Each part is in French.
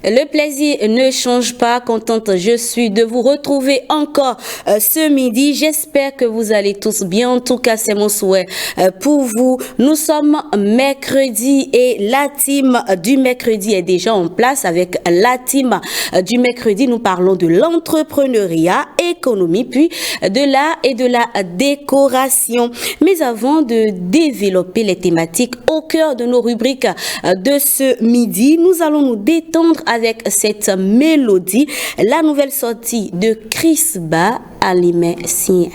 Le plaisir ne change pas. Contente je suis de vous retrouver encore ce midi. J'espère que vous allez tous bien. En tout cas, c'est mon souhait pour vous. Nous sommes mercredi et la team du mercredi est déjà en place. Avec la team du mercredi, nous parlons de l'entrepreneuriat, économie, puis de l'art et de la décoration. Mais avant de développer les thématiques au cœur de nos rubriques de ce midi, nous allons nous détendre avec cette mélodie, la nouvelle sortie de Chris Ba, Alimé Sien.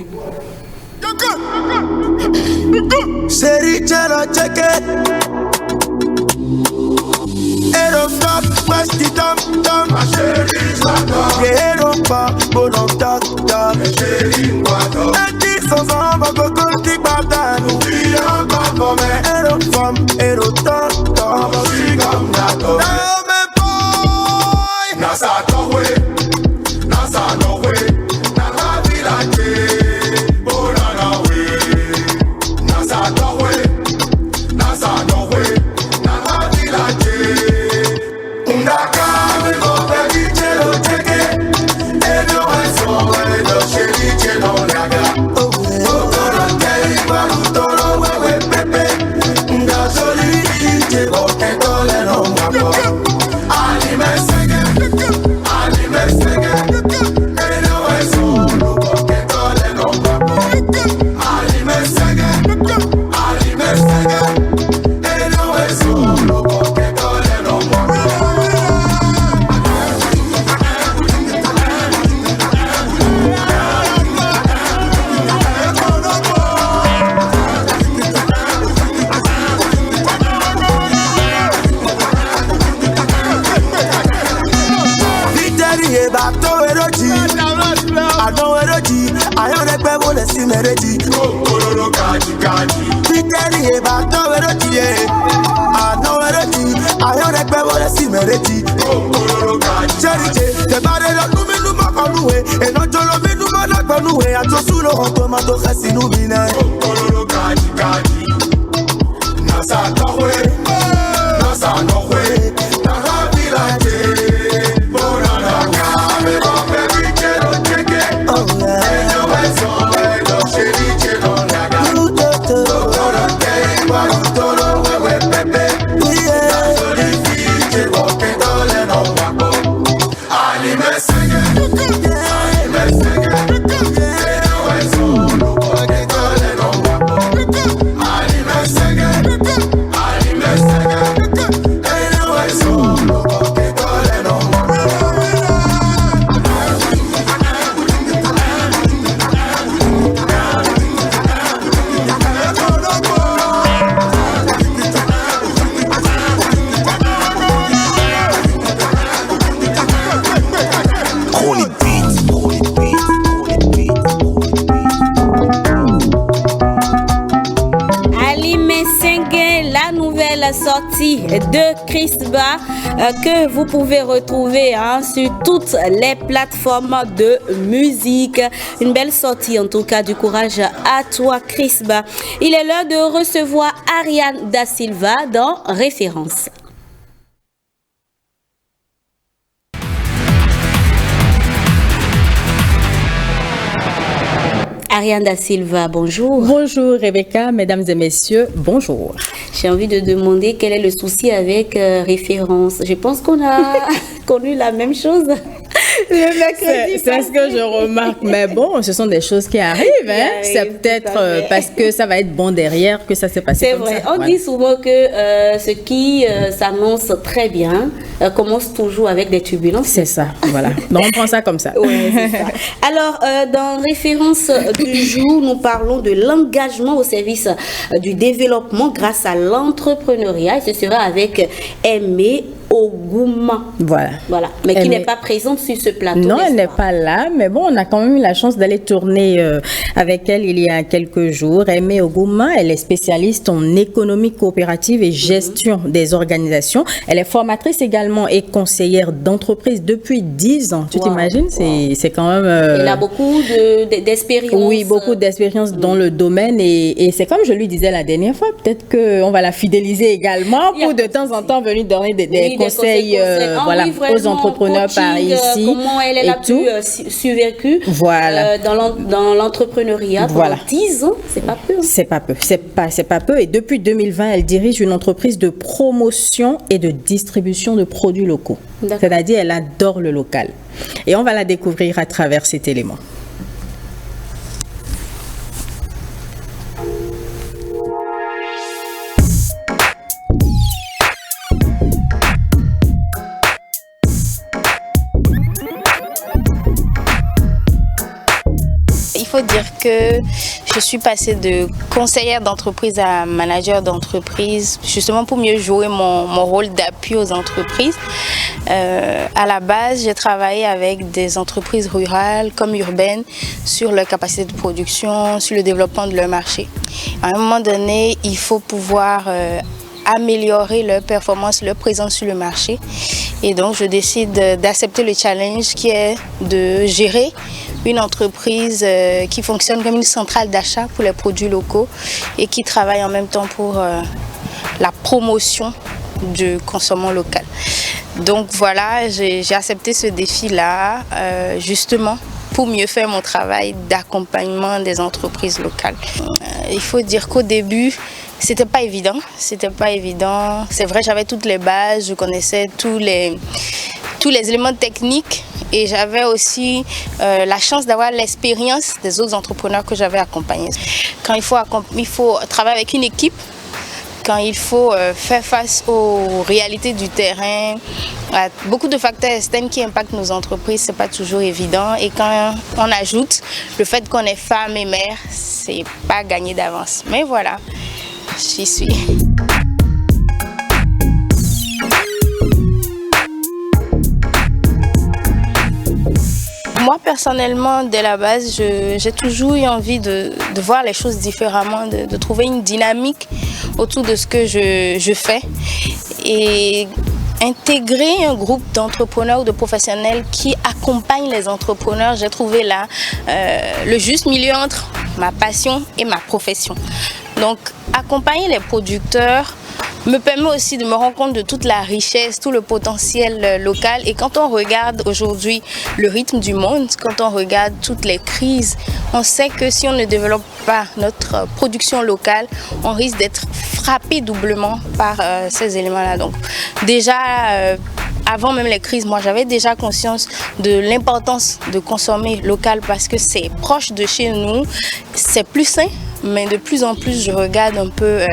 Sortie de Chris Ba que vous pouvez retrouver sur toutes les plateformes de musique. Une belle sortie en tout cas, du courage à toi Chris Ba. Il est l'heure de recevoir Ariane Da Silva dans Référence. Ariane Da Silva, bonjour. Bonjour Rebecca, mesdames et messieurs, bonjour. J'ai envie de demander quel est le souci avec Référence. Je pense qu'on a connu la même chose le mercredi. C'est ce que je remarque, mais bon, ce sont des choses qui arrivent. C'est peut-être parce que ça va être bon derrière que ça s'est passé comme ça. C'est vrai, on dit souvent que ce qui s'annonce très bien commence toujours avec des turbulences. C'est ça, voilà. Donc on prend ça comme ça. Oui, c'est ça. Alors, dans Référence du jour, nous parlons de l'engagement au service du développement grâce à l'entrepreneuriat. Ce sera avec Aimé Ogouma. Voilà. Mais qui n'est pas présente sur ce plateau. Non, elle n'est pas là, mais bon, on a quand même eu la chance d'aller tourner avec elle il y a quelques jours. Aimé Ogouma, elle est spécialiste en économie coopérative et gestion des organisations. Elle est formatrice également et conseillère d'entreprise depuis 10 ans. Tu t'imagines? C'est quand même... Elle a beaucoup d'expérience. Oui, beaucoup d'expérience dans le domaine et c'est comme je lui disais la dernière fois, peut-être qu'on va la fidéliser également pour de temps en temps venir donner des conseils voilà, aux entrepreneurs par ici. Comment elle a pu survécu dans l'entrepreneuriat pendant 10 ans, c'est pas peu. C'est pas peu, c'est pas peu. Et depuis 2020, elle dirige une entreprise de promotion et de distribution de produits locaux. C'est-à-dire, elle adore le local. Et on va la découvrir à travers cet élément. Il faut dire que je suis passée de conseillère d'entreprise à manager d'entreprise, justement pour mieux jouer mon rôle d'appui aux entreprises. À la base, j'ai travaillé avec des entreprises rurales comme urbaines sur leur capacité de production, sur le développement de leur marché. À un moment donné, il faut pouvoir améliorer leur performance, leur présence sur le marché. Et donc, je décide d'accepter le challenge qui est de gérer une entreprise qui fonctionne comme une centrale d'achat pour les produits locaux et qui travaille en même temps pour la promotion du consommant local. Donc voilà, j'ai accepté ce défi-là justement pour mieux faire mon travail d'accompagnement des entreprises locales. Il faut dire qu'au début, c'était pas évident. C'est vrai, j'avais toutes les bases, je connaissais tous les éléments techniques et j'avais aussi la chance d'avoir l'expérience des autres entrepreneurs que j'avais accompagnés. Quand il faut travailler avec une équipe, quand il faut faire face aux réalités du terrain, à beaucoup de facteurs externes qui impactent nos entreprises, c'est pas toujours évident. Et quand on ajoute le fait qu'on est femme et mère, c'est pas gagné d'avance. Mais voilà, j'y suis. Moi, personnellement, dès la base, j'ai toujours eu envie de voir les choses différemment, de trouver une dynamique autour de ce que je fais et intégrer un groupe d'entrepreneurs ou de professionnels qui accompagnent les entrepreneurs. J'ai trouvé là le juste milieu entre ma passion et ma profession. Donc, accompagner les producteurs me permet aussi de me rendre compte de toute la richesse, tout le potentiel local. Et quand on regarde aujourd'hui le rythme du monde, quand on regarde toutes les crises, on sait que si on ne développe pas notre production locale, on risque d'être frappé doublement par ces éléments-là. Donc déjà, avant même les crises, moi j'avais déjà conscience de l'importance de consommer local parce que c'est proche de chez nous, c'est plus sain. Mais de plus en plus, je regarde un peu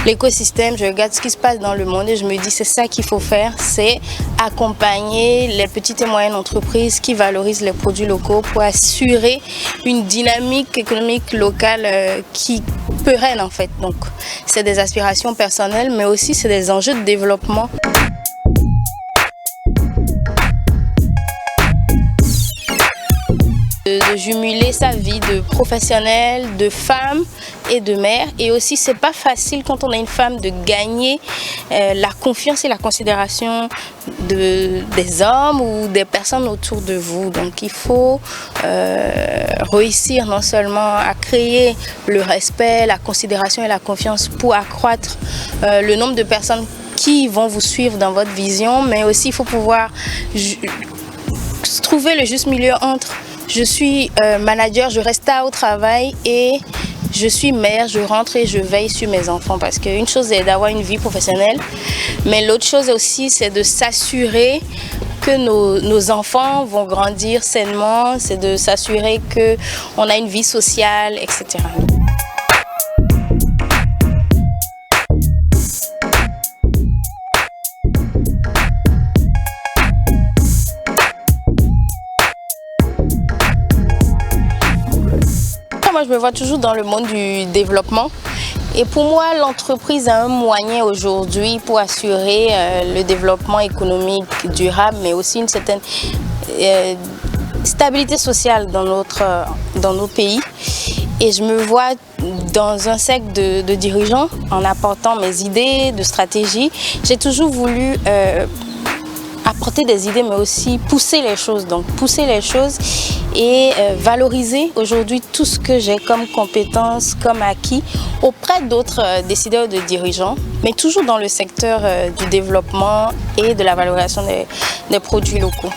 l'écosystème, je regarde ce qui se passe dans le monde et je me dis c'est ça qu'il faut faire, c'est accompagner les petites et moyennes entreprises qui valorisent les produits locaux pour assurer une dynamique économique locale qui pérenne en fait. Donc c'est des aspirations personnelles mais aussi c'est des enjeux de développement. De jumeler sa vie de professionnelle, de femme et de mère. Et aussi, c'est pas facile quand on est une femme de gagner la confiance et la considération des hommes ou des personnes autour de vous. Donc, il faut réussir non seulement à créer le respect, la considération et la confiance pour accroître le nombre de personnes qui vont vous suivre dans votre vision, mais aussi il faut pouvoir trouver le juste milieu entre je suis manager, je reste tard au travail et je suis mère, je rentre et je veille sur mes enfants. Parce qu'une chose est d'avoir une vie professionnelle, mais l'autre chose aussi c'est de s'assurer que nos enfants vont grandir sainement, c'est de s'assurer qu'on a une vie sociale, etc. Moi, je me vois toujours dans le monde du développement. Et pour moi, l'entreprise a un moyen aujourd'hui pour assurer le développement économique durable, mais aussi une certaine stabilité sociale dans nos pays. Et je me vois dans un cercle de dirigeants en apportant mes idées de stratégie. J'ai toujours voulu apporter des idées, mais aussi pousser les choses. Donc, pousser les choses et valoriser aujourd'hui tout ce que j'ai comme compétences, comme acquis auprès d'autres décideurs de dirigeants, mais toujours dans le secteur du développement et de la valorisation des produits locaux.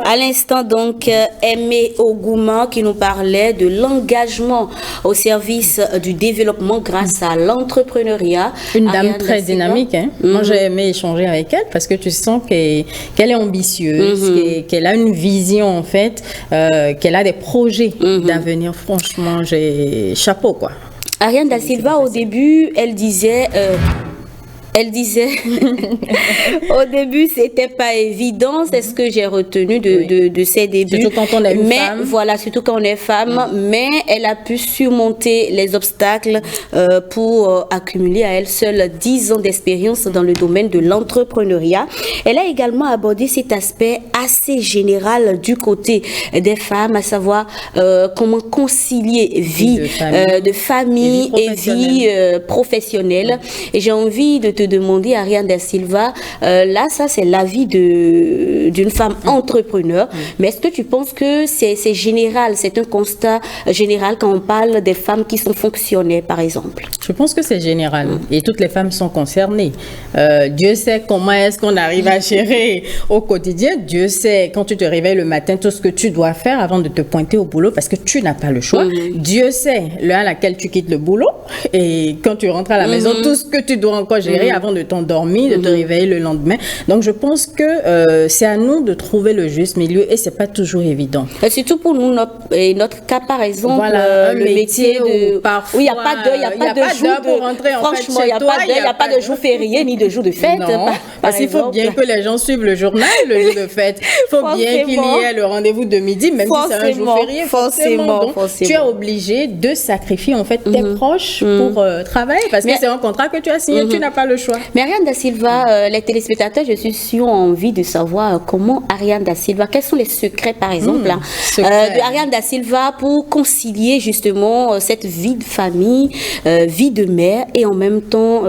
À l'instant, donc, Aimé Ogouma qui nous parlait de l'engagement au service du développement grâce à l'entrepreneuriat. Une dame très dynamique. Hein? Moi, j'ai aimé échanger avec elle parce que tu sens qu'elle est ambitieuse, qu'elle a une vision, en fait, qu'elle a des projets d'avenir. Franchement, chapeau, quoi. Ariane Da Silva, au début, elle disait, au début, c'était pas évident, c'est ce que j'ai retenu de ses débuts. Surtout quand on est une femme. Voilà, surtout quand on est femme, mais elle a pu surmonter les obstacles pour accumuler à elle seule 10 ans d'expérience dans le domaine de l'entrepreneuriat. Elle a également abordé cet aspect assez général du côté des femmes, à savoir comment concilier vie de famille et vie professionnelle. Et j'ai envie de te demander, Ariane Da Silva, là, ça c'est l'avis d'une femme entrepreneur, mais est-ce que tu penses que c'est général, c'est un constat général quand on parle des femmes qui sont fonctionnaires, par exemple? Je pense que c'est général et toutes les femmes sont concernées. Dieu sait comment est-ce qu'on arrive à gérer au quotidien. Dieu sait quand tu te réveilles le matin tout ce que tu dois faire avant de te pointer au boulot parce que tu n'as pas le choix. Dieu sait l'heure à laquelle tu quittes le boulot et quand tu rentres à la maison, tout ce que tu dois encore gérer avant de t'endormir, de te réveiller le lendemain. Donc, je pense que c'est à nous de trouver le juste milieu et c'est pas toujours évident. Et surtout pour nous, notre cas, par exemple, voilà, le métier de... Parfois, oui, il n'y a pas de jour pour rentrer, franchement, il n'y a pas de jour férié ni de jour de fête. Non, parce qu'il faut bien que les gens suivent le journal, le jour de fête. Il faut bien qu'il y ait le rendez-vous de midi, même si c'est un jour férié. Donc, tu es obligé de sacrifier en fait tes proches pour travailler parce que c'est un contrat que tu as signé, tu n'as pas le choix. Mais Ariane Da Silva, les téléspectateurs, je suis sûre, ont envie de savoir comment Ariane Da Silva, quels sont les secrets, par exemple, de Ariane Da Silva pour concilier justement cette vie de famille, vie de mère et en même temps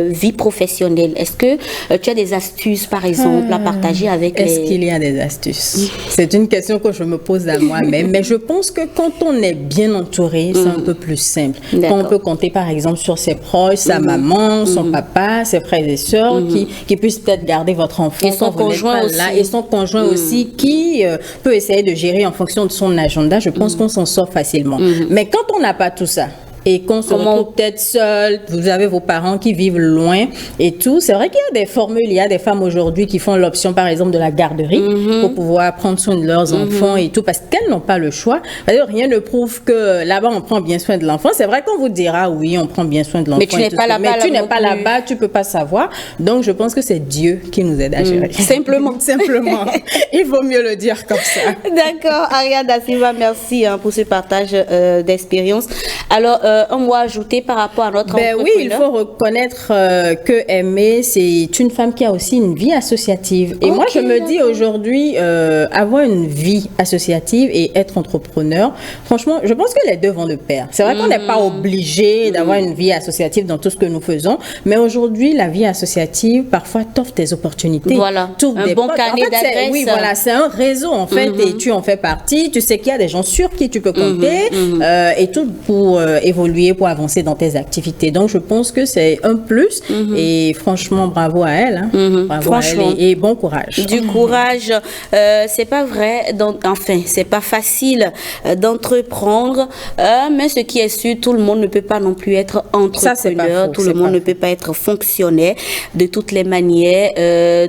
vie professionnelle. Est-ce que tu as des astuces, par exemple, à partager avec Est-ce qu'il y a des astuces? C'est une question que je me pose à moi-même, mais je pense que quand on est bien entouré, c'est un peu plus simple. Quand on peut compter, par exemple, sur ses proches, sa maman, son papa, ses frères et sœurs qui puissent peut-être garder votre enfant et son conjoint aussi. Et son conjoint aussi qui peut essayer de gérer en fonction de son agenda. Je pense qu'on s'en sort facilement. Mais quand on n'a pas tout ça, et qu'on se retrouve peut-être seul, vous avez vos parents qui vivent loin et tout. C'est vrai qu'il y a des formules, il y a des femmes aujourd'hui qui font l'option par exemple de la garderie pour pouvoir prendre soin de leurs enfants et tout parce qu'elles n'ont pas le choix. D'ailleurs, rien ne prouve que là-bas on prend bien soin de l'enfant. C'est vrai qu'on vous dira oui, on prend bien soin de l'enfant. Mais tu n'es pas là-bas. Mais tu n'es pas là-bas, tu peux pas savoir. Donc je pense que c'est Dieu qui nous aide à gérer. Simplement. Simplement. Il vaut mieux le dire comme ça. D'accord, Ariane Da Silva, merci pour ce partage d'expérience. Alors, un mot ajouté par rapport à notre entrepreneur. Oui, il faut reconnaître que Aimé, c'est une femme qui a aussi une vie associative. Et moi, je me dis aujourd'hui, avoir une vie associative et être entrepreneur, franchement, je pense que les deux vont de pair. C'est vrai qu'on n'est pas obligé d'avoir une vie associative dans tout ce que nous faisons, mais aujourd'hui, la vie associative, parfois, t'offre des opportunités. Voilà, un bon carnet d'adresses. Oui, voilà, c'est un réseau, en fait, et tu en fais partie. Tu sais qu'il y a des gens sur qui tu peux compter et tout pour évoluer, pour avancer dans tes activités. Donc, je pense que c'est un plus et franchement, bravo à elle. Bravo à elle et bon courage. Du courage, c'est pas vrai, enfin, c'est pas facile d'entreprendre, mais ce qui est sûr, tout le monde ne peut pas non plus être entrepreneur, tout le monde ne peut pas être fonctionnaire de toutes les manières.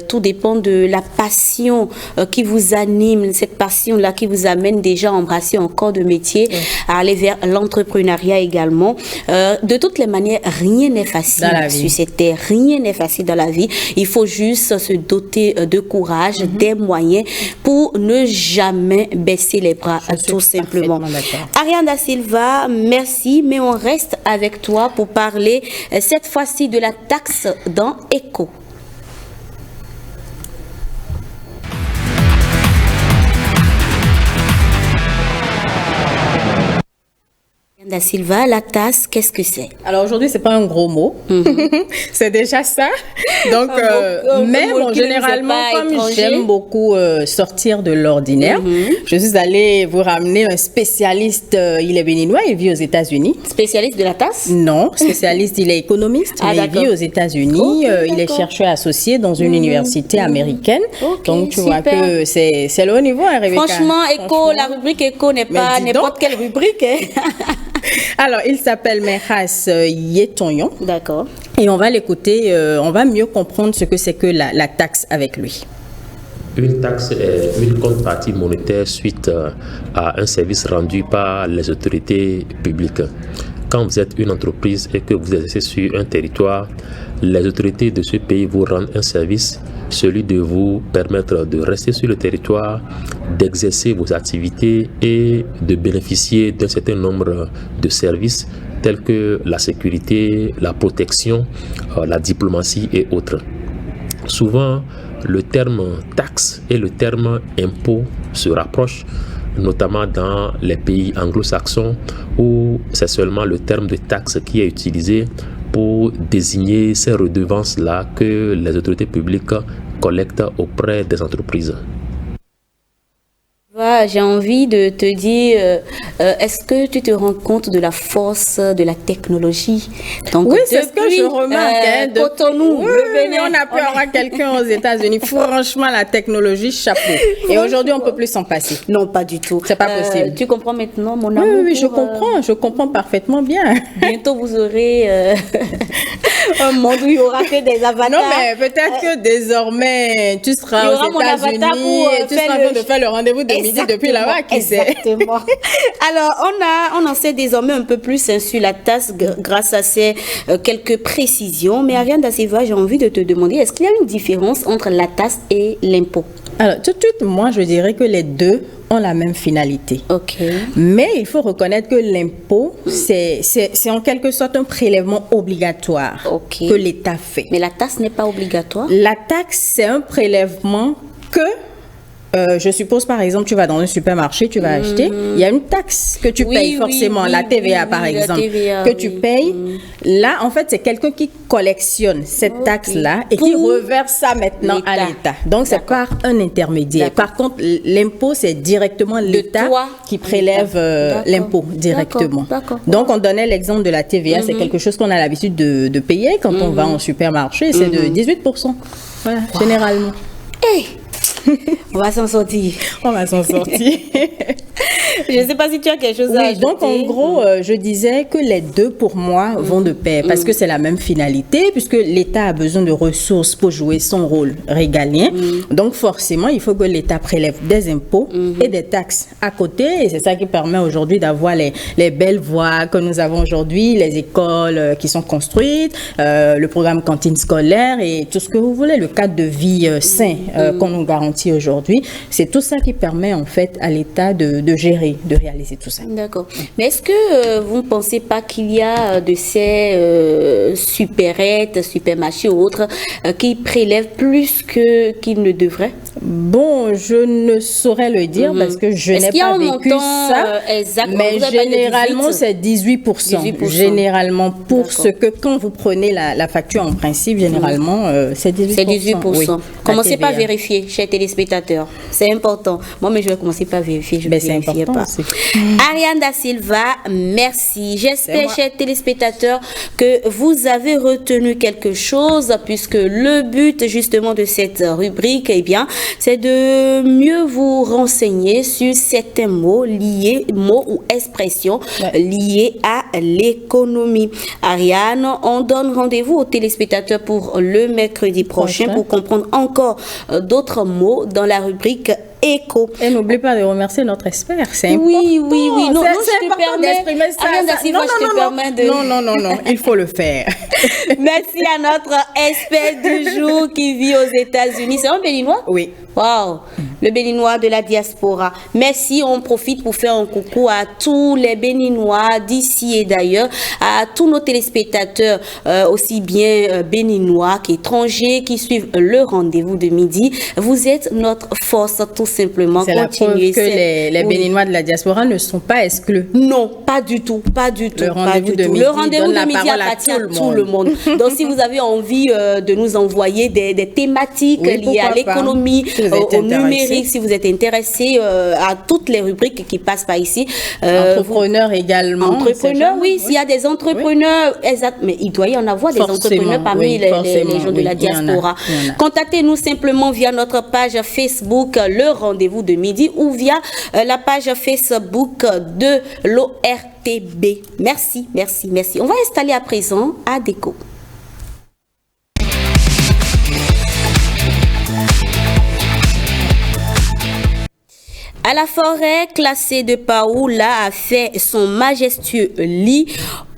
Tout dépend de la passion qui vous anime, cette passion-là qui vous amène déjà à embrasser un corps de métier, à aller vers l'entrepreneuriat également. également. De toutes les manières, rien n'est facile sur cette terre. Rien n'est facile dans la vie. Il faut juste se doter de courage, des moyens pour ne jamais baisser les bras, tout simplement. Ariane Da Silva, merci, mais on reste avec toi pour parler cette fois-ci de la taxe dans Eco. Da Silva, la tasse, qu'est-ce que c'est? Alors aujourd'hui, c'est pas un gros mot, c'est déjà ça. Donc, mais bon, généralement, comme j'aime beaucoup sortir de l'ordinaire, je suis allée vous ramener un spécialiste. Il est béninois, il vit aux États-Unis. Spécialiste de la tasse? Non, spécialiste, il est économiste, mais il vit aux États-Unis. Il est chercheur associé dans une université américaine. Donc tu vois que c'est le haut niveau, hein, Rebecca. Franchement, Eco, la rubrique Eco n'est pas n'importe quelle rubrique. Alors, il s'appelle Meras Yetonyon. D'accord. Et on va l'écouter, on va mieux comprendre ce que c'est que la taxe avec lui. Une taxe est une contrepartie monétaire suite à un service rendu par les autorités publiques. Quand vous êtes une entreprise et que vous exercez sur un territoire, les autorités de ce pays vous rendent un service, celui de vous permettre de rester sur le territoire, d'exercer vos activités et de bénéficier d'un certain nombre de services tels que la sécurité, la protection, la diplomatie et autres. Souvent, le terme taxe et le terme impôt se rapprochent, notamment dans les pays anglo-saxons où c'est seulement le terme de taxe qui est utilisé pour désigner ces redevances-là que les autorités publiques collectent auprès des entreprises. J'ai envie de te dire, est-ce que tu te rends compte de la force de la technologie? Donc, oui, c'est ce que je remarque. Cotonou, on a pu avoir quelqu'un aux États-Unis. Franchement, la technologie, chapeau. Et aujourd'hui, on ne peut plus s'en passer. Non, pas du tout. C'est pas possible. Tu comprends maintenant, mon amour? Oui, je comprends parfaitement bien. Bientôt, vous aurez un monde où il n'y aura que des avatars. Non, mais peut-être que désormais, tu seras aux États-Unis et tu seras en train de faire le rendez-vous de midi depuis là-bas, qui sait. Exactement. Alors, on en sait désormais un peu plus sur la tasse grâce à ces quelques précisions. Mais Ariane Da Silva, j'ai envie de te demander, est-ce qu'il y a une différence entre la tasse et l'impôt? Alors, tout de suite, moi, je dirais que les deux ont la même finalité. Ok. Mais il faut reconnaître que l'impôt, c'est en quelque sorte un prélèvement obligatoire que l'État fait. Mais la taxe n'est pas obligatoire? La taxe, c'est un prélèvement que... je suppose, par exemple, tu vas dans un supermarché, tu vas acheter, il y a une taxe que tu payes forcément, la TVA par exemple, TVA, que tu payes. Là, en fait, c'est quelqu'un qui collectionne cette taxe-là et qui reverse ça maintenant à l'État. Donc, c'est par un intermédiaire. Par contre, l'impôt, c'est directement l'État qui prélève l'impôt directement. Donc, on donnait l'exemple de la TVA, c'est quelque chose qu'on a l'habitude de payer quand on va en supermarché, c'est de 18%, voilà, généralement. Hey. On va s'en sortir. On va s'en sortir. Je ne sais pas si tu as quelque chose à ajouter. Donc, en gros, je disais que les deux, pour moi, vont de pair parce que c'est la même finalité, puisque l'État a besoin de ressources pour jouer son rôle régalien. Donc, forcément, il faut que l'État prélève des impôts et des taxes à côté. Et c'est ça qui permet aujourd'hui d'avoir les belles voies que nous avons aujourd'hui, les écoles qui sont construites, le programme cantine scolaire et tout ce que vous voulez, le cadre de vie sain qu'on nous garantit aujourd'hui. C'est tout ça qui permet, en fait, à l'État de gérer, de réaliser tout ça. D'accord. Mais est-ce que vous ne pensez pas qu'il y a de ces supérettes, supermarchés ou autres qui prélèvent plus qu'ils ne devraient? Bon, je ne saurais le dire parce que je n'ai pas vécu ça. Mais généralement, c'est 18%. Généralement, pour ce que, quand vous prenez la facture en principe, généralement, c'est 18%. C'est 18%. Oui, commencez pas à vérifier, chers téléspectateurs. C'est important. Moi, mais je vais commencer par vérifier. Je ne vérifie pas. Ariane Da Silva, merci. J'espère, chers téléspectateurs, que vous avez retenu quelque chose, puisque le but, justement, de cette rubrique, eh bien, c'est de mieux vous renseigner sur certains mots ou expressions liés à l'économie. Ariane, on donne rendez-vous aux téléspectateurs pour le mercredi prochain pour comprendre encore d'autres mots dans la rubrique Écho. Et n'oublie pas de remercier notre expert, c'est important. Oui. Non, C'est important d'exprimer ça. Non, il faut le faire. Merci à notre expert du jour qui vit aux États-Unis. C'est un Béninois? Oui. Wow, le Béninois de la diaspora. Merci, on profite pour faire un coucou à tous les Béninois d'ici et d'ailleurs, à tous nos téléspectateurs, aussi bien béninois qu'étrangers qui suivent le rendez-vous de midi. Vous êtes notre force, tout simplement. C'est la preuve que les Béninois de la diaspora ne sont pas exclus. Non, pas du tout. Le rendez-vous de midi appartient à tout le monde. Donc, si vous avez envie de nous envoyer des thématiques liées à l'économie, au numérique, si vous êtes intéressé à toutes les rubriques qui passent par ici. Entrepreneurs également. Entrepreneurs, oui, s'il y a des entrepreneurs, exact, mais il doit y en avoir des entrepreneurs parmi les gens de la diaspora. Contactez-nous simplement via notre page Facebook, le rendez-vous de midi, ou via la page Facebook de l'ORTB. Merci. On va installer à présent ADECO. À la forêt classée de Paoula a fait son majestueux lit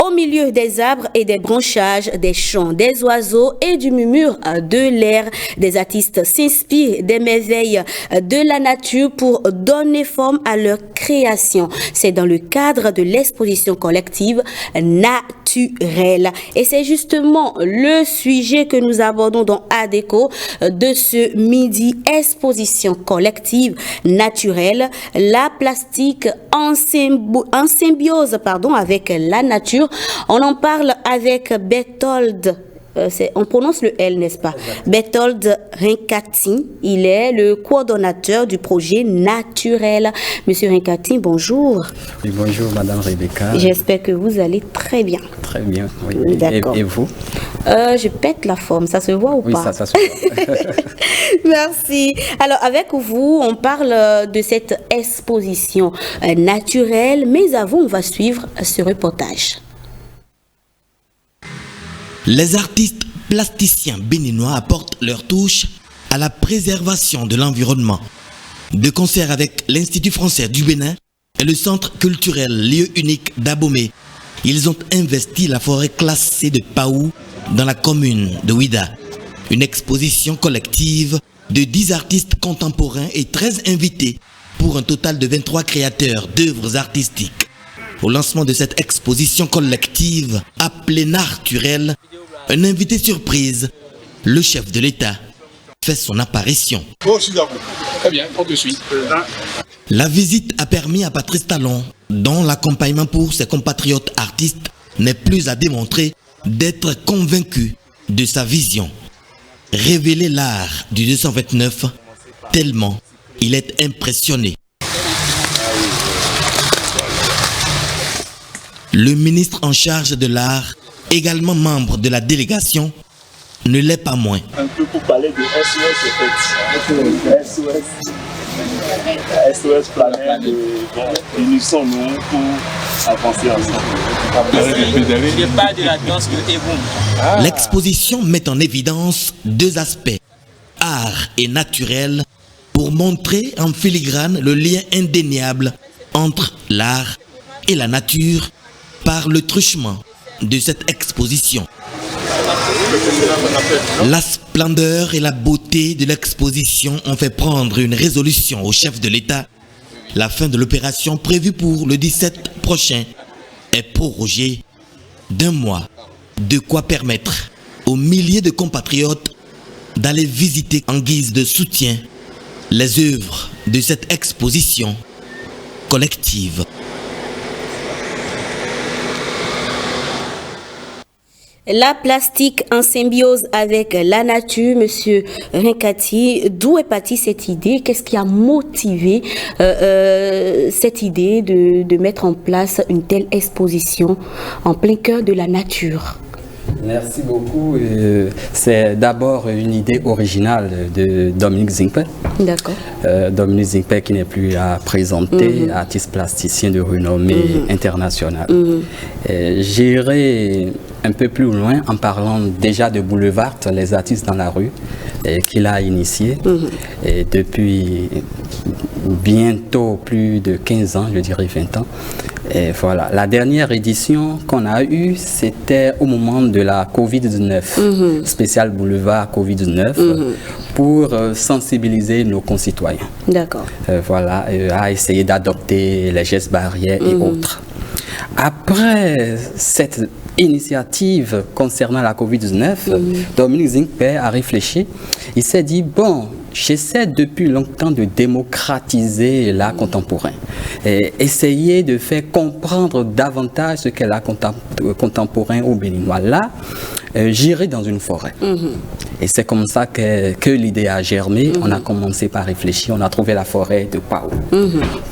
au milieu des arbres et des branchages, des chants, des oiseaux et du murmure de l'air. Des artistes s'inspirent des merveilles de la nature pour donner forme à leur création. C'est dans le cadre de l'exposition collective naturelle. Et c'est justement le sujet que nous abordons dans ADECO de ce midi. Exposition collective naturelle, la plastique en symbiose avec la nature. On en parle avec Berthold. On prononce le L, n'est-ce pas? Berthold Rinkati, il est le coordonnateur du projet naturel. Monsieur Rinkati, bonjour. Oui, bonjour Madame Rebecca. J'espère que vous allez très bien. Très bien, oui. D'accord. Et vous? Je pète la forme, ça se voit ou pas? Oui, ça se voit. Merci. Alors, avec vous, on parle de cette exposition naturelle, mais avant, on va suivre ce reportage. Les artistes plasticiens béninois apportent leur touche à la préservation de l'environnement. De concert avec l'Institut français du Bénin et le Centre culturel lieu unique d'Abomey, ils ont investi la forêt classée de Paou dans la commune de Ouida. Une exposition collective de 10 artistes contemporains et 13 invités pour un total de 23 créateurs d'œuvres artistiques. Au lancement de cette exposition collective appelée Naturel, un invité surprise, le chef de l'État, fait son apparition. Oh, je suis d'accord. Très bien, on te suit. La visite a permis à Patrice Talon, dont l'accompagnement pour ses compatriotes artistes n'est plus à démontrer, d'être convaincu de sa vision. Révéler l'art du 229, tellement il est impressionné. Le ministre en charge de l'art, également membre de la délégation, ne l'est pas moins. Un peu pour parler de SOS, SOS planète, unissons-nous pour avancer ensemble. Je parle de la danse de Eboum. L'exposition met en évidence 2 aspects, art et naturel, pour montrer en filigrane le lien indéniable entre l'art et la nature par le truchement de cette exposition. La splendeur et la beauté de l'exposition ont fait prendre une résolution au chef de l'État. La fin de l'opération prévue pour le 17 prochain est prorogée d'1 mois. De quoi permettre aux milliers de compatriotes d'aller visiter en guise de soutien les œuvres de cette exposition collective. La plastique en symbiose avec la nature, Monsieur Rinkati, d'où est partie cette idée? Qu'est-ce qui a motivé cette idée de mettre en place une telle exposition en plein cœur de la nature? Merci beaucoup. C'est d'abord une idée originale de Dominique Zingpe. D'accord. Dominique Zingpe qui n'est plus à présenter, artiste plasticien de renommée internationale. J'irai un peu plus loin en parlant déjà de Boulevard, les artistes dans la rue. qu'il a initié et depuis bientôt plus de 15 ans, je dirais 20 ans. Et voilà, la dernière édition qu'on a eue, c'était au moment de la Covid-19, spécial boulevard Covid-19, pour sensibiliser nos concitoyens. D'accord. Voilà, à essayer d'adopter les gestes barrières et autres. Après cette initiative concernant la Covid-19, Dominique Zinkper a réfléchi. Il s'est dit, bon, j'essaie depuis longtemps de démocratiser l'art contemporain et essayer de faire comprendre davantage ce qu'est l'art contemporain au Béninois. Là, j'irai dans une forêt. Et c'est comme ça que l'idée a germé. On a commencé par réfléchir. On a trouvé la forêt de Pao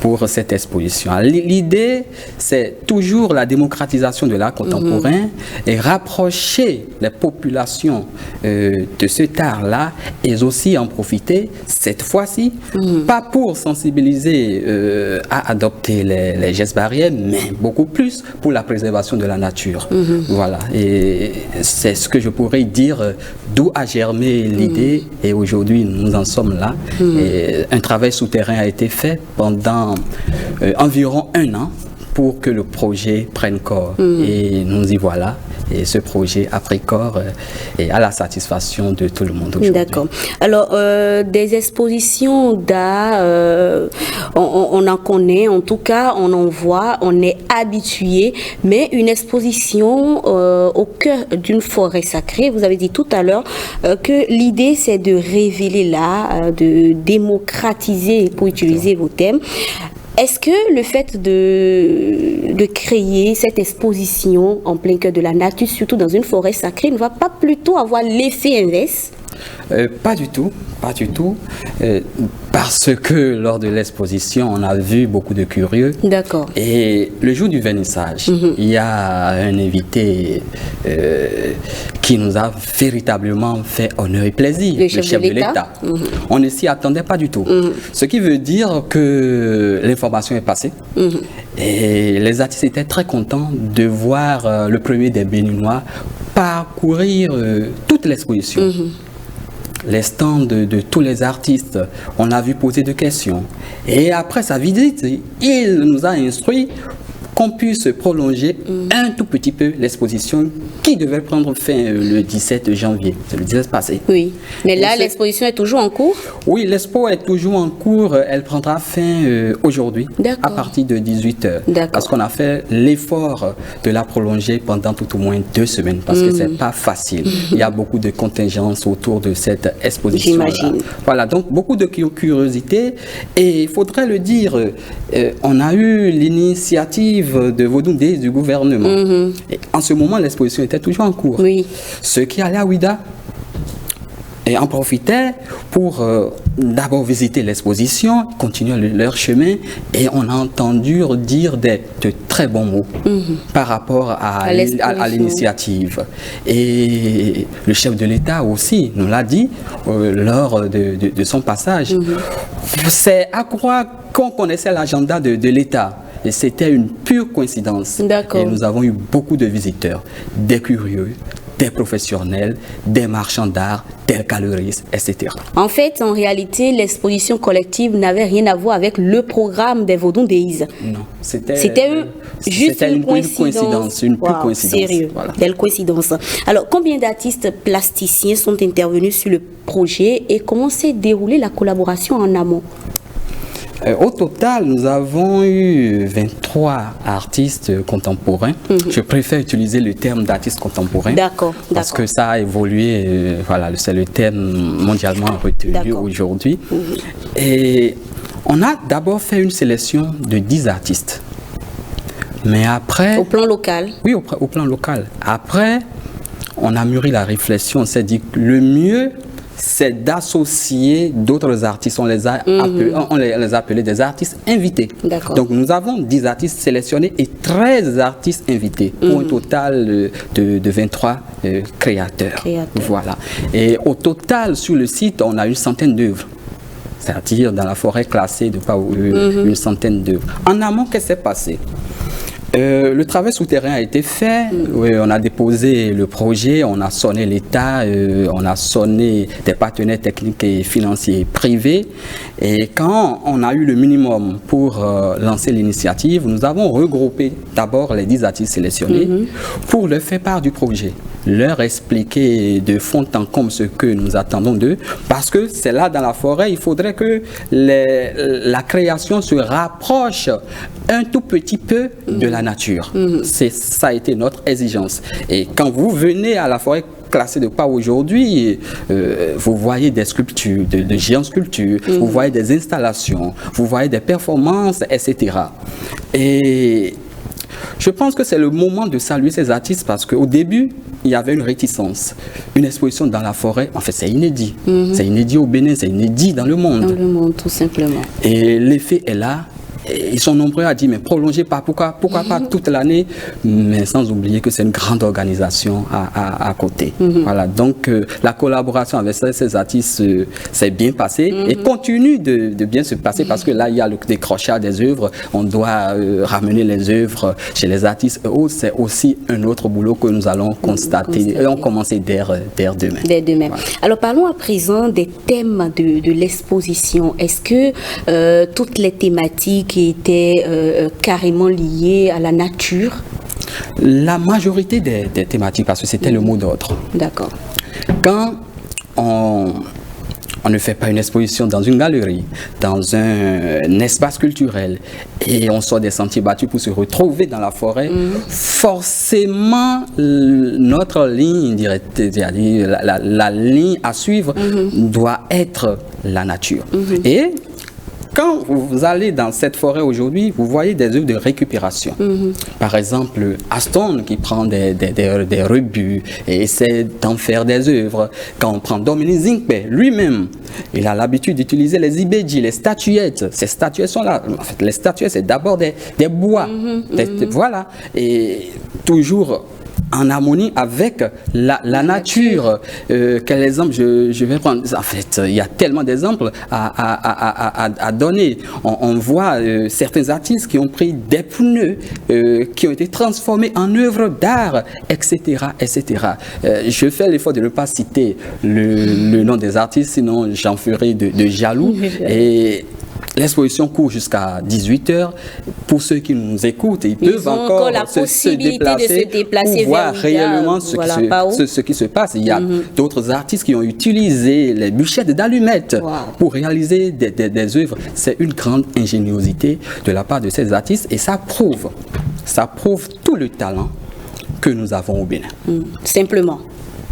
pour cette exposition. L'idée, c'est toujours la démocratisation de l'art contemporain et rapprocher les populations de cet art-là et aussi en profiter, cette fois-ci, pas pour sensibiliser à adopter les gestes barrières, mais beaucoup plus pour la préservation de la nature. Voilà. Et c'est ce que je pourrais dire, d'où a germé l'idée et aujourd'hui nous en sommes là. Et un travail souterrain a été fait pendant environ 1 an pour que le projet prenne corps. Et nous y voilà. Et ce projet a pris corps et à la satisfaction de tout le monde aujourd'hui. D'accord. Alors, des expositions d'art, on en connaît, en tout cas, on en voit, on est habitué, mais une exposition au cœur d'une forêt sacrée, vous avez dit tout à l'heure que l'idée, c'est de révéler l'art, de démocratiser, pour utiliser vos thèmes. Est-ce que le fait de créer cette exposition en plein cœur de la nature, surtout dans une forêt sacrée, ne va pas plutôt avoir l'effet inverse? Pas du tout, pas du tout. Parce que lors de l'exposition, on a vu beaucoup de curieux. D'accord. Et le jour du vernissage, il y a un invité qui nous a véritablement fait honneur et plaisir, le chef de l'État. On ne s'y attendait pas du tout. Ce qui veut dire que l'information est passée. Et les artistes étaient très contents de voir le premier des Béninois parcourir toute l'exposition. Les stands de tous les artistes, on a vu poser des questions. Et après sa visite, il nous a instruit qu'on puisse prolonger un tout petit peu l'exposition qui devait prendre fin le 17 janvier. C'est le 17 passé. Oui, mais là, l'exposition est toujours en cours? Oui, l'expo est toujours en cours. Elle prendra fin aujourd'hui, à partir de 18h. Parce qu'on a fait l'effort de la prolonger pendant tout au moins 2 semaines, parce que c'est pas facile. Il y a beaucoup de contingences autour de cette exposition. J'imagine. Voilà, donc beaucoup de curiosité. Et il faudrait le dire, on a eu l'initiative de Vodou Days du gouvernement. Et en ce moment, l'exposition était toujours en cours. Oui. Ceux qui allaient à Ouida et en profitaient pour d'abord visiter l'exposition, continuer leur chemin, et on a entendu dire de très bons mots par rapport à l'initiative. Et le chef de l'État aussi nous l'a dit lors de son passage. C'est à croire qu'on connaissait l'agenda de l'État. Et c'était une pure coïncidence. Et nous avons eu beaucoup de visiteurs, des curieux, des professionnels, des marchands d'art, des galeristes, etc. En fait, en réalité, l'exposition collective n'avait rien à voir avec le programme des Vodou Days. Non, c'était juste une coïncidence. Une pure coïncidence. Sérieux, belle coïncidence. Alors, combien d'artistes plasticiens sont intervenus sur le projet et comment s'est déroulée la collaboration en amont? Au total, nous avons eu 23 artistes contemporains. Je préfère utiliser le terme d'artistes contemporains. D'accord. Parce que ça a évolué. Voilà, c'est le terme mondialement retenu aujourd'hui. Et on a d'abord fait une sélection de 10 artistes. Mais après... Au plan local? Oui, au plan local. Après, on a mûri la réflexion. On s'est dit que le mieux, c'est d'associer d'autres artistes. On les a appelés des artistes invités. Donc nous avons 10 artistes sélectionnés et 13 artistes invités pour un total de 23 créateurs. Voilà. Et au total, sur le site, on a une centaine d'œuvres. C'est-à-dire dans la forêt classée de Pao, une centaine d'œuvres. En amont, qu'est-ce qui s'est passé? Le travail souterrain a été fait. Oui, on a déposé le projet, on a sonné l'État, on a sonné des partenaires techniques et financiers privés. Et quand on a eu le minimum pour lancer l'initiative, nous avons regroupé d'abord les 10 artistes sélectionnés pour leur faire part du projet, leur expliquer de fond en comble ce que nous attendons d'eux, parce que c'est là dans la forêt, il faudrait que la création se rapproche un tout petit peu de la nature. Ça a été notre exigence. Et quand vous venez à la forêt classée de Pao aujourd'hui, vous voyez des sculptures, de géantes sculptures, vous voyez des installations, vous voyez des performances, etc. Et je pense que c'est le moment de saluer ces artistes parce qu'au début, il y avait une réticence. Une exposition dans la forêt, en fait, c'est inédit. C'est inédit au Bénin, c'est inédit dans le monde. Dans le monde, tout simplement. Et l'effet est là. Ils sont nombreux à dire, mais prolongez pas, pourquoi pas toute l'année, mais sans oublier que c'est une grande organisation à côté. Voilà, donc la collaboration avec ces artistes s'est bien passée et continue de bien se passer parce que là, il y a le décrochage des œuvres, on doit ramener les œuvres chez les artistes et autres, c'est aussi un autre boulot que nous allons constater et on commence dès demain. Dès demain. Voilà. Alors parlons à présent des thèmes de l'exposition. Est-ce que toutes les thématiques qui étaient carrément liées à la nature? La majorité des thématiques, parce que c'était le mot d'ordre. D'accord. Quand on ne fait pas une exposition dans une galerie, dans un espace culturel, et on sort des sentiers battus pour se retrouver dans la forêt, forcément, notre ligne directe, la ligne à suivre doit être la nature. Et quand vous allez dans cette forêt aujourd'hui, vous voyez des œuvres de récupération. Par exemple, Aston qui prend des rebuts et essaie d'en faire des œuvres. Quand on prend Dominique Zinkpe, lui-même, il a l'habitude d'utiliser les ibédis, les statuettes. Ces statuettes sont là. En fait, les statuettes, c'est d'abord des bois. Voilà. Et toujours en harmonie avec la nature. Quel exemple je vais prendre? En fait, il y a tellement d'exemples à donner. On voit certains artistes qui ont pris des pneus qui ont été transformés en œuvres d'art, etc. etc. Je fais l'effort de ne pas citer le nom des artistes, sinon j'en ferai de jaloux. Et l'exposition court jusqu'à 18h. Pour ceux qui nous écoutent, ils peuvent encore la possibilité de se déplacer pour voir réellement ce qui se passe. Il y a d'autres artistes qui ont utilisé les bûchettes d'allumettes pour réaliser des œuvres. C'est une grande ingéniosité de la part de ces artistes et ça prouve tout le talent que nous avons au Bénin. Simplement.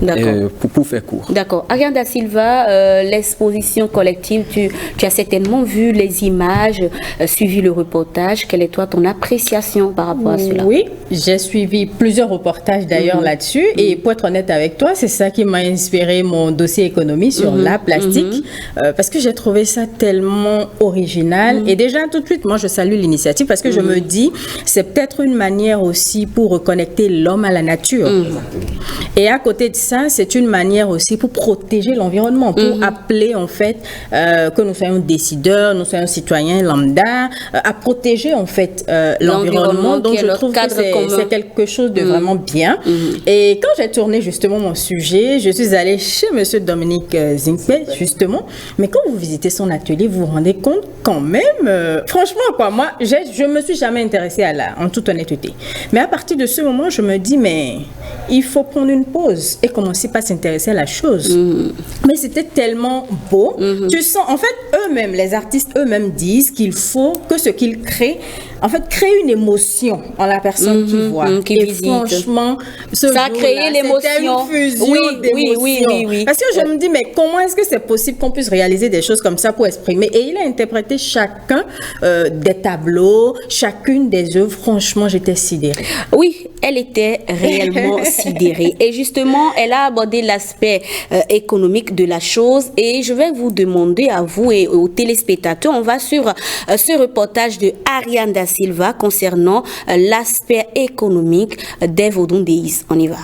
D'accord. Pour faire court. D'accord. Ariane Da Silva, l'exposition collective, tu as certainement vu les images, suivi le reportage. Quelle est toi ton appréciation par rapport à cela? Oui, j'ai suivi plusieurs reportages d'ailleurs là-dessus. Et pour être honnête avec toi, c'est ça qui m'a inspiré mon dossier économie sur la plastique. Parce que j'ai trouvé ça tellement original. Et déjà, tout de suite, moi, je salue l'initiative parce que je me dis, c'est peut-être une manière aussi pour reconnecter l'homme à la nature. Et à côté de ça, c'est une manière aussi pour protéger l'environnement, pour appeler en fait que nous soyons décideurs, nous soyons citoyens lambda, à protéger en fait l'environnement. Donc je trouve que c'est quelque chose de vraiment bien. Et quand j'ai tourné justement mon sujet, je suis allée chez Monsieur Dominique Zinkpe justement. Mais quand vous visitez son atelier, vous vous rendez compte quand même, franchement quoi, moi je me suis jamais intéressée à l'art en toute honnêteté. Mais à partir de ce moment, je me dis mais il faut prendre une pause et commencer par s'intéresser à la chose. Mais c'était tellement beau. Tu sens, en fait, eux-mêmes, les artistes eux-mêmes disent qu'il faut que ce qu'ils créent, en fait, crée une émotion en la personne qui voit. Qui et visite. Franchement, Ça a créé l'émotion. C'était une fusion d'émotions. Oui. Parce que je me dis, mais comment est-ce que c'est possible qu'on puisse réaliser des choses comme ça pour exprimer? Et il a interprété chacun des tableaux, chacune des œuvres. Franchement, j'étais sidérée. Oui, elle était réellement sidérée. Et justement, elle a abordé l'aspect économique de la chose. Et je vais vous demander à vous et aux téléspectateurs, on va suivre ce reportage de Ariane Da Silva concernant l'aspect économique des Vodun Déis. On y va.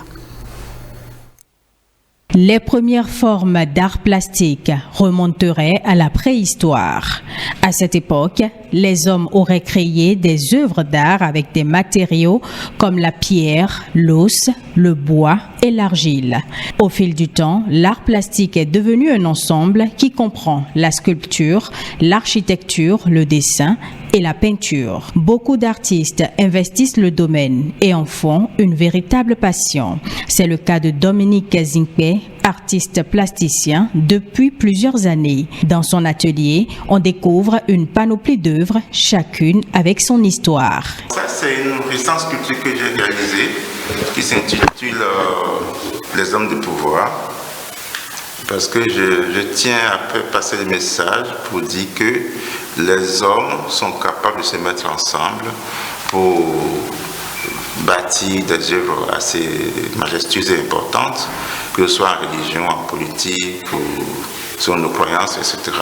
Les premières formes d'art plastique remonteraient à la préhistoire. À cette époque, les hommes auraient créé des œuvres d'art avec des matériaux comme la pierre, l'os, le bois et l'argile. Au fil du temps, l'art plastique est devenu un ensemble qui comprend la sculpture, l'architecture, le dessin et la peinture. Beaucoup d'artistes investissent le domaine et en font une véritable passion. C'est le cas de Dominique Zinkpe, artiste plasticien depuis plusieurs années. Dans son atelier, on découvre une panoplie d'œuvres, chacune avec son histoire. Ça, c'est une récente sculpture que j'ai réalisée qui s'intitule Les hommes de pouvoir. Parce que je tiens à faire passer le message pour dire que les hommes sont capables de se mettre ensemble pour bâtir des œuvres assez majestueuses et importantes, que ce soit en religion, en politique, ou sur nos croyances, etc.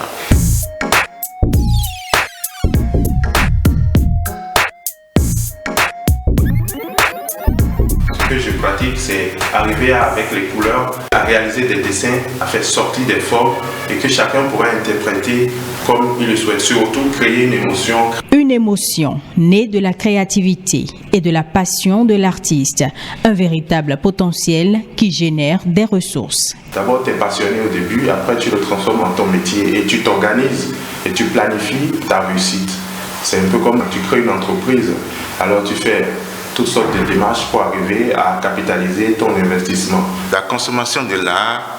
Ce que je pratique, c'est arriver avec les couleurs à réaliser des dessins, à faire sortir des formes et que chacun pourra interpréter comme il le souhaite. Surtout créer une émotion. Une émotion née de la créativité et de la passion de l'artiste. Un véritable potentiel qui génère des ressources. D'abord, tu es passionné au début, après tu le transformes en ton métier et tu t'organises et tu planifies ta réussite. C'est un peu comme quand tu crées une entreprise. Alors tu fais toutes sortes de démarches pour arriver à capitaliser ton investissement. La consommation de l'art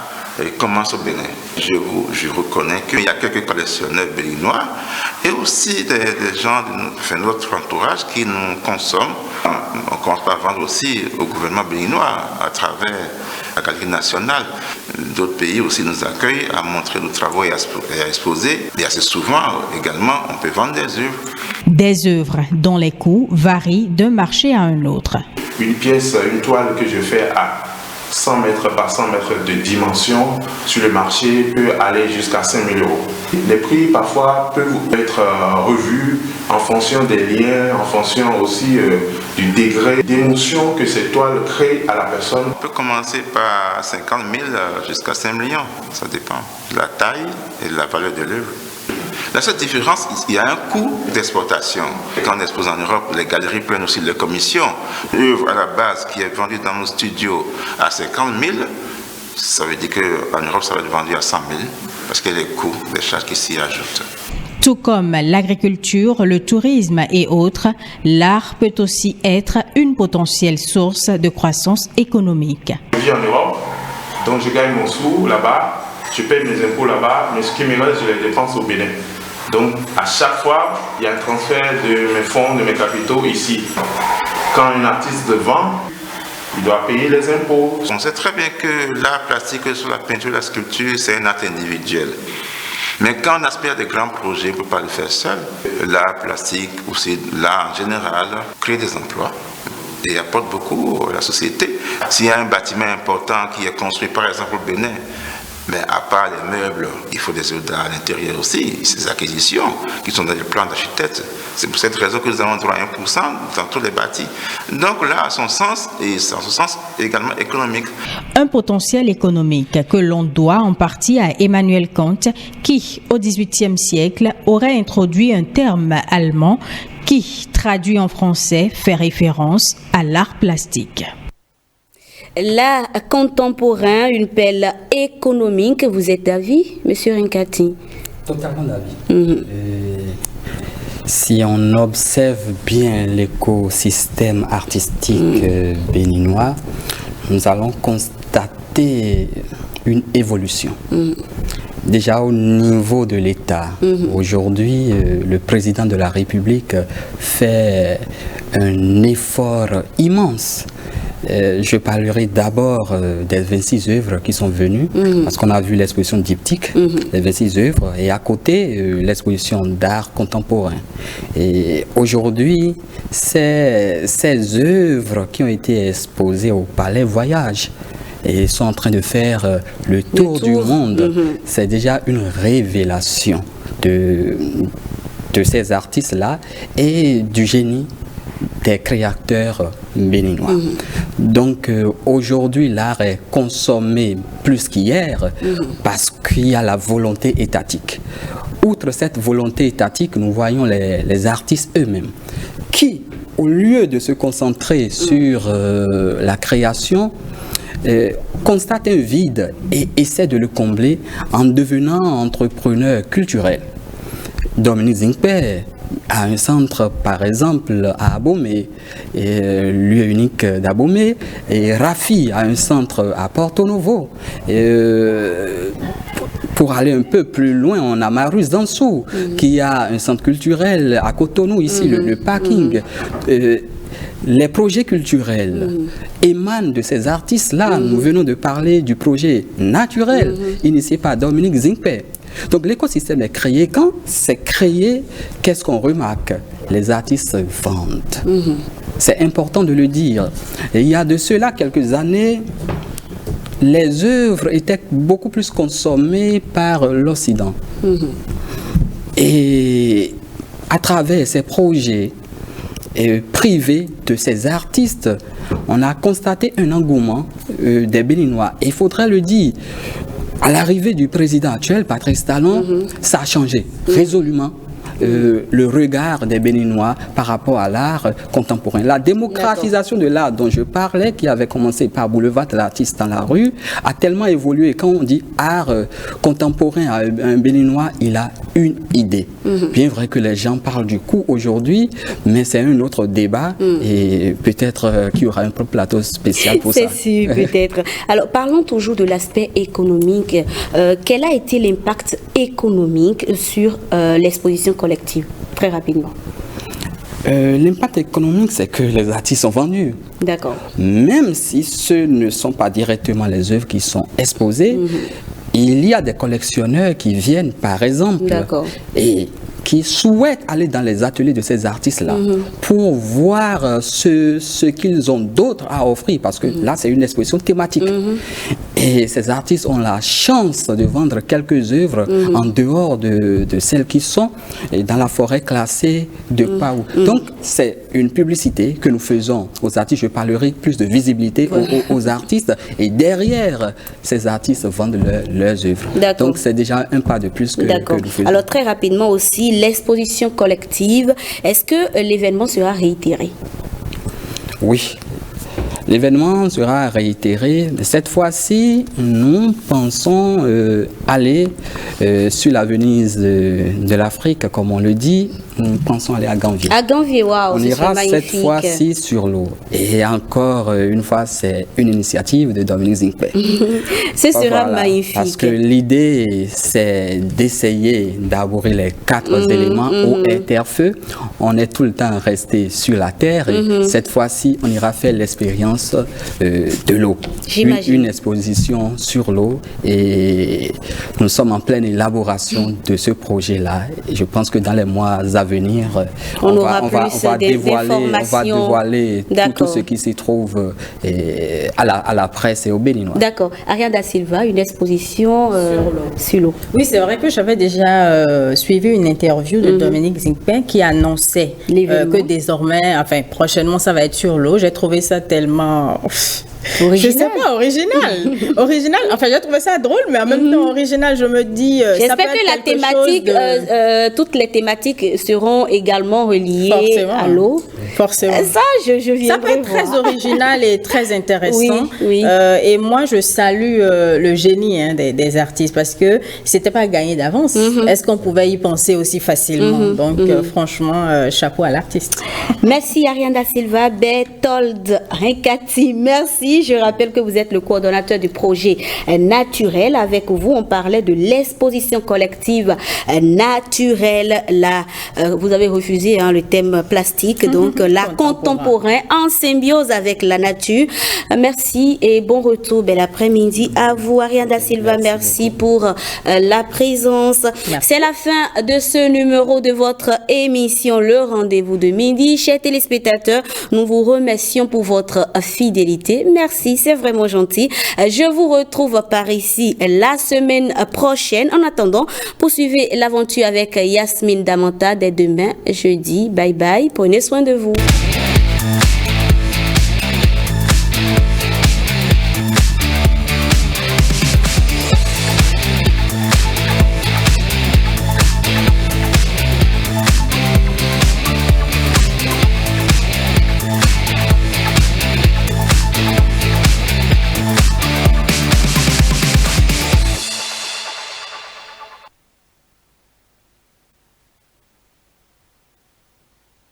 commence au Bénin. Je reconnais qu'il y a quelques collectionneurs béninois et aussi des gens de notre entourage qui nous consomment. On commence par vendre aussi au gouvernement béninois à travers la Galerie nationale. D'autres pays aussi nous accueillent à montrer nos travaux et à exposer. Et assez souvent également, on peut vendre des œuvres. Des œuvres dont les coûts varient d'un marché à un autre. Une pièce, une toile que je fais à 100 mètres par 100 mètres de dimension sur le marché peut aller jusqu'à 5 000 €. Les prix parfois peuvent être revus en fonction des liens, en fonction aussi du degré d'émotion que cette toile crée à la personne. On peut commencer par 50 000 jusqu'à 5 millions, ça dépend de la taille et de la valeur de l'œuvre. La seule différence, il y a un coût d'exportation. Quand on expose en Europe, les galeries prennent aussi les commissions. L'œuvre à la base qui est vendue dans nos studios à 50 000, ça veut dire qu'en Europe, ça va être vendu à 100 000 parce qu'il y a les coûts, les charges qui s'y ajoutent. Tout comme l'agriculture, le tourisme et autres, l'art peut aussi être une potentielle source de croissance économique. Je vis en Europe, donc je gagne mon sou là-bas, je paye mes impôts là-bas, mais ce qui me reste, je les dépense au Bénin. Donc, à chaque fois, il y a un transfert de mes fonds, de mes capitaux ici. Quand un artiste vend, il doit payer les impôts. On sait très bien que l'art plastique, sur la peinture, la sculpture, c'est un acte individuel. Mais quand on aspire à des grands projets, on ne peut pas le faire seul. L'art plastique, aussi l'art en général, crée des emplois et apporte beaucoup à la société. S'il y a un bâtiment important qui est construit, par exemple au Bénin, mais à part les meubles, il faut des œuvres d'art à l'intérieur aussi, ces acquisitions qui sont dans les plans d'architectes. C'est pour cette raison que nous avons droit à 1% dans tous les bâtis. Donc là, à son sens, et en ce sens également économique. Un potentiel économique que l'on doit en partie à Emmanuel Kant, qui, au XVIIIe siècle, aurait introduit un terme allemand qui, traduit en français, fait référence à l'art plastique. L'art contemporain, une pelle économique, vous êtes d'avis, Monsieur Rinkati? Totalement d'avis. Si on observe bien l'écosystème artistique béninois, nous allons constater une évolution. Déjà au niveau de l'État, aujourd'hui, le président de la République fait un effort immense. Je parlerai d'abord des 26 œuvres qui sont venues, parce qu'on a vu l'exposition diptyque, les 26 œuvres, et à côté, l'exposition d'art contemporain. Et aujourd'hui, ces œuvres qui ont été exposées au Palais Voyage et sont en train de faire le tour du monde, c'est déjà une révélation de ces artistes-là et du génie des créateurs béninois. Donc aujourd'hui, l'art est consommé plus qu'hier parce qu'il y a la volonté étatique. Outre cette volonté étatique, nous voyons les artistes eux-mêmes qui, au lieu de se concentrer sur la création, constate un vide et essaie de le combler en devenant entrepreneur culturel. Dominique Zinkpe a un centre, par exemple, à Abomey, lieu unique d'Abomey, et Rafi a un centre à Porto Novo. Pour aller un peu plus loin, on a Marus Dansou, qui a un centre culturel à Cotonou, ici, le parking. Les projets culturels émanent de ces artistes-là. Nous venons de parler du projet naturel initié par Dominique Zinkpe. Donc l'écosystème est créé quand? C'est créé, qu'est-ce qu'on remarque? Les artistes vendent. C'est important de le dire. Et il y a de cela quelques années, les œuvres étaient beaucoup plus consommées par l'Occident. Et à travers ces projets privés de ces artistes, on a constaté un engouement des Béninois. Et il faudrait le dire, à l'arrivée du président actuel, Patrice Talon, ça a changé résolument le regard des Béninois par rapport à l'art contemporain. La démocratisation de l'art dont je parlais, qui avait commencé par Boulevard de l'artiste dans la rue, a tellement évolué. Quand on dit art contemporain à un Béninois, il a une idée. Bien vrai que les gens parlent du coût aujourd'hui, mais c'est un autre débat et peut-être qu'il y aura un plateau spécial pour ça. C'est sûr, peut-être. Alors, parlons toujours de l'aspect économique. Quel a été l'impact économique sur l'exposition collective, très rapidement? L'impact économique, c'est que les artistes sont vendus. D'accord. Même si ce ne sont pas directement les œuvres qui sont exposées, il y a des collectionneurs qui viennent, par exemple, et qui souhaitent aller dans les ateliers de ces artistes-là pour voir ce qu'ils ont d'autre à offrir, parce que là, c'est une exposition thématique. Et ces artistes ont la chance de vendre quelques œuvres en dehors de celles qui sont dans la forêt classée de Paou. Donc, c'est une publicité que nous faisons aux artistes. Je parlerai plus de visibilité aux artistes. Et derrière, ces artistes vendent leurs œuvres. Donc, c'est déjà un pas de plus que nous faisons. Alors, très rapidement aussi, l'exposition collective, est-ce que l'événement sera réitéré? Oui. L'événement sera réitéré. Cette fois-ci, nous pensons aller sur la Venise de l'Afrique, comme on le dit. Nous pensons aller à Ganvié. À Ganvié, waouh, on ira cette fois-ci sur l'eau. Et encore une fois, c'est une initiative de Dominique Zinkpe. Ce sera magnifique. Parce que l'idée, c'est d'essayer d'aborder les 4 éléments eau, terre, feu. On est tout le temps resté sur la terre. Et cette fois-ci, on ira faire l'expérience de l'eau. Une exposition sur l'eau. Et nous sommes en pleine élaboration de ce projet-là. Et je pense que dans les mois à venir, on va dévoiler tout ce qui s'y trouve à la presse et aux Béninois. D'accord. Ariane Da Silva, une exposition sur l'eau. Oui, c'est vrai que j'avais déjà suivi une interview de Dominique Zinkpe qui annonçait que désormais, enfin prochainement, ça va être sur l'eau. J'ai trouvé ça tellement... Original. Je sais pas, original. Enfin, j'ai trouvé ça drôle, mais en même temps original. Je me dis. J'espère que la thématique, toutes les thématiques seront également reliées à l'eau. Forcément. Ça, je viendrai. Ça peut être très original et très intéressant. Oui. Et moi, je salue le génie des artistes parce que c'était pas gagné d'avance. Est-ce qu'on pouvait y penser aussi facilement? Donc, franchement, chapeau à l'artiste. Merci Ariane Da Silva, Berthold Rincati. Merci. Je rappelle que vous êtes le coordonnateur du projet Naturel. Avec vous, on parlait de l'exposition collective naturelle. Là, vous avez refusé le thème plastique, donc l'art contemporain en symbiose avec la nature. Merci et bon retour. Bel après-midi à vous, Ariane Da Silva. Merci pour la présence. C'est la fin de ce numéro de votre émission, le rendez-vous de midi. Chers téléspectateurs, nous vous remercions pour votre fidélité. Merci, c'est vraiment gentil. Je vous retrouve par ici la semaine prochaine. En attendant, poursuivez l'aventure avec Yasmine Damanta dès demain, jeudi. Bye bye. Prenez soin de vous.